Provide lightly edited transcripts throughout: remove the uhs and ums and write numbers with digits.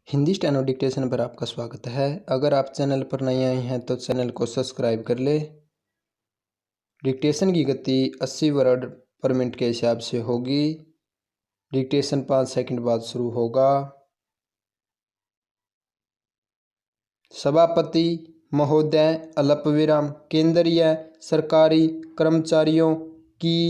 Hindi steno dictation पर आपका स्वागत है। अगर आप चैनल पर नए आए हैं तो चैनल को सब्सक्राइब कर ले। डिक्टेशन की गति 80 वर्ड पर मिनट के हिसाब से होगी। डिक्टेशन 5 सेकंड बाद शुरू होगा। सभापति महोदय अल्पविराम केंद्रीय सरकारी कर्मचारियों की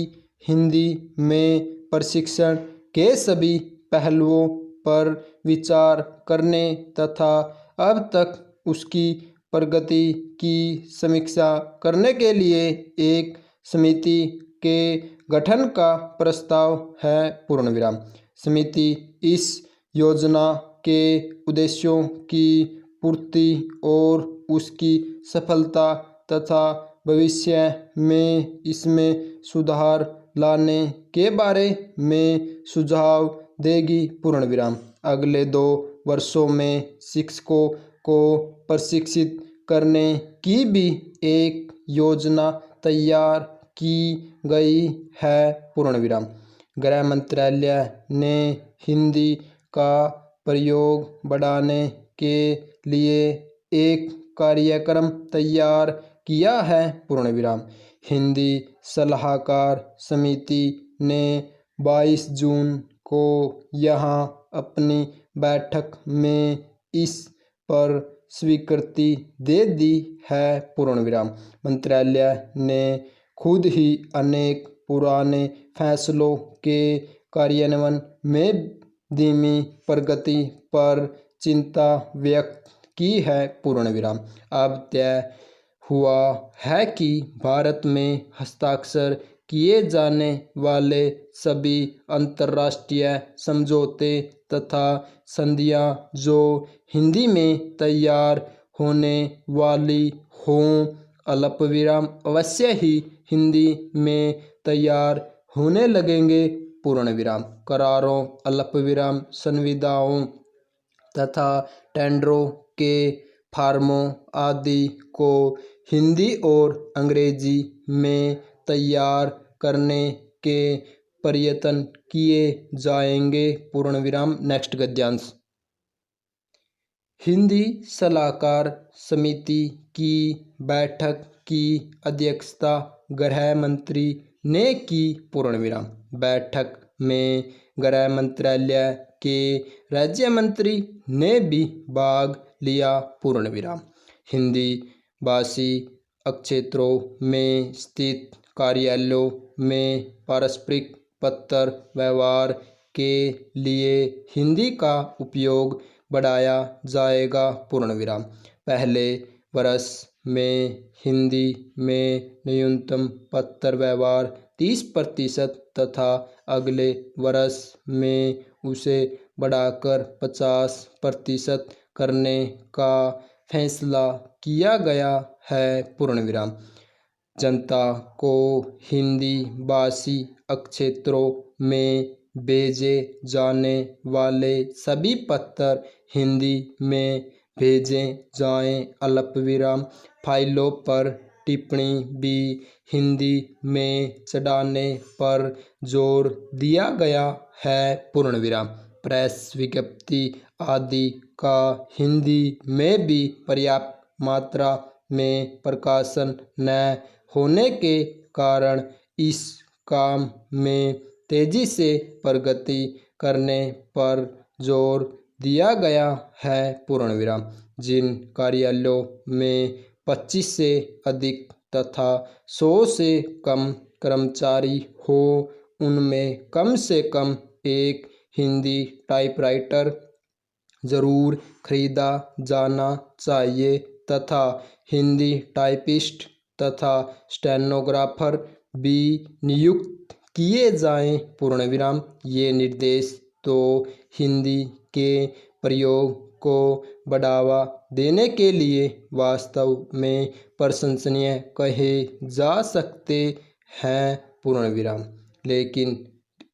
हिंदी में प्रशिक्षण के सभी पहलुओं पर विचार करने तथा अब तक उसकी प्रगति की समीक्षा करने के लिए एक समिति के गठन का प्रस्ताव है पूर्ण विराम। समिति इस योजना के उद्देश्यों की पूर्ति और उसकी सफलता तथा भविष्य में इसमें सुधार लाने के बारे में सुझाव देगी पूर्ण विराम। अगले 2 वर्षों में शिक्षकों को प्रशिक्षित करने की भी एक योजना तैयार की गई है पूर्ण विराम। गृह मंत्रालय ने हिंदी का प्रयोग बढ़ाने के लिए एक कार्यक्रम तैयार किया है पूर्ण विराम। हिंदी सलाहकार समिति ने 22 जून को यहाँ अपनी बैठक में इस पर स्वीकृति दे दी है पूर्ण विराम। मंत्रालय ने खुद ही अनेक पुराने फैसलों के कार्यान्वयन में धीमी प्रगति पर चिंता व्यक्त की है पूर्ण विराम। अब तय हुआ है कि भारत में हस्ताक्षर किए जाने वाले सभी अंतर्राष्ट्रीय समझौते तथा संधियां जो हिंदी में तैयार होने वाली हों अल्पविराम अवश्य ही हिंदी में तैयार होने लगेंगे पूर्ण विराम। करारों अल्पविराम संविदाओं तथा टेंडरों के फार्मों आदि को हिंदी और अंग्रेजी में तैयार करने के प्रयत्न किए जाएंगे पूर्ण विराम। नेक्स्ट गद्यांश। हिंदी सलाहकार समिति की बैठक की अध्यक्षता गृह मंत्री ने की पूर्ण विराम। बैठक में गृह मंत्रालय के राज्य मंत्री ने भी भाग लिया पूर्ण विराम। हिंदी भाषी क्षेत्रों में स्थित कार्यालयों में पारस्परिक पत्र व्यवहार के लिए हिंदी का उपयोग बढ़ाया जाएगा पूर्ण विराम। पहले वर्ष में हिंदी में न्यूनतम पत्र व्यवहार 30% तथा अगले वर्ष में उसे बढ़ाकर 50% करने का फैसला किया गया है पूर्ण विराम। जनता को हिंदी भाषी क्षेत्रों में भेजे जाने वाले सभी पत्र हिंदी में भेजे जाएं। अल्पविराम फाइलों पर टिप्पणी भी हिंदी में चढ़ाने पर जोर दिया गया है पूर्ण विराम। प्रेस विज्ञप्ति आदि का हिंदी में भी पर्याप्त मात्रा में प्रकाशन न होने के कारण इस काम में तेजी से प्रगति करने पर जोर दिया गया है पूर्ण विराम। जिन कार्यालयों में 25 से अधिक तथा 100 से कम कर्मचारी हो उनमें कम से कम एक हिंदी टाइपराइटर जरूर खरीदा जाना चाहिए तथा हिंदी टाइपिस्ट तथा स्टेनोग्राफर भी नियुक्त किए जाएं पूर्ण विराम। ये निर्देश तो हिंदी के प्रयोग को बढ़ावा देने के लिए वास्तव में प्रशंसनीय कहे जा सकते हैं पूर्ण विराम, लेकिन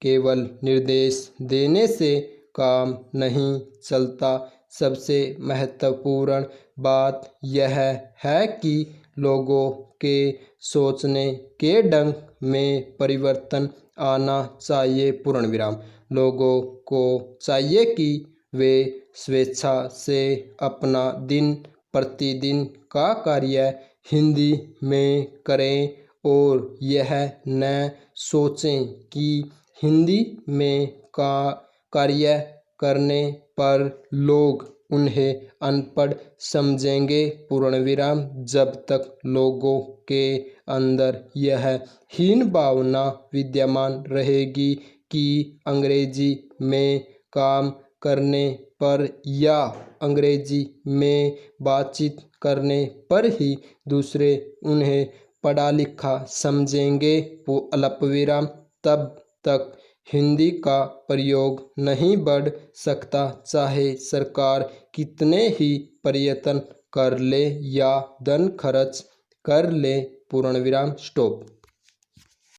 केवल निर्देश देने से काम नहीं चलता। सबसे महत्वपूर्ण बात यह है कि लोगों के सोचने के ढंग में परिवर्तन आना चाहिए पूर्ण विराम। लोगों को चाहिए कि वे स्वेच्छा से अपना दिन प्रतिदिन का कार्य हिंदी में करें और यह न सोचें कि हिंदी में कार्य करने पर लोग उन्हें अनपढ़ समझेंगे। पूर्ण विराम। जब तक लोगों के अंदर यह हीन भावना विद्यमान रहेगी कि अंग्रेजी में काम करने पर या अंग्रेजी में बातचीत करने पर ही दूसरे उन्हें पढ़ा लिखा समझेंगे, वो अल्पविराम, तब तक हिंदी का प्रयोग नहीं बढ़ सकता, चाहे सरकार कितने ही प्रयत्न कर ले या धन खर्च कर ले। पूर्ण विराम। स्टॉप।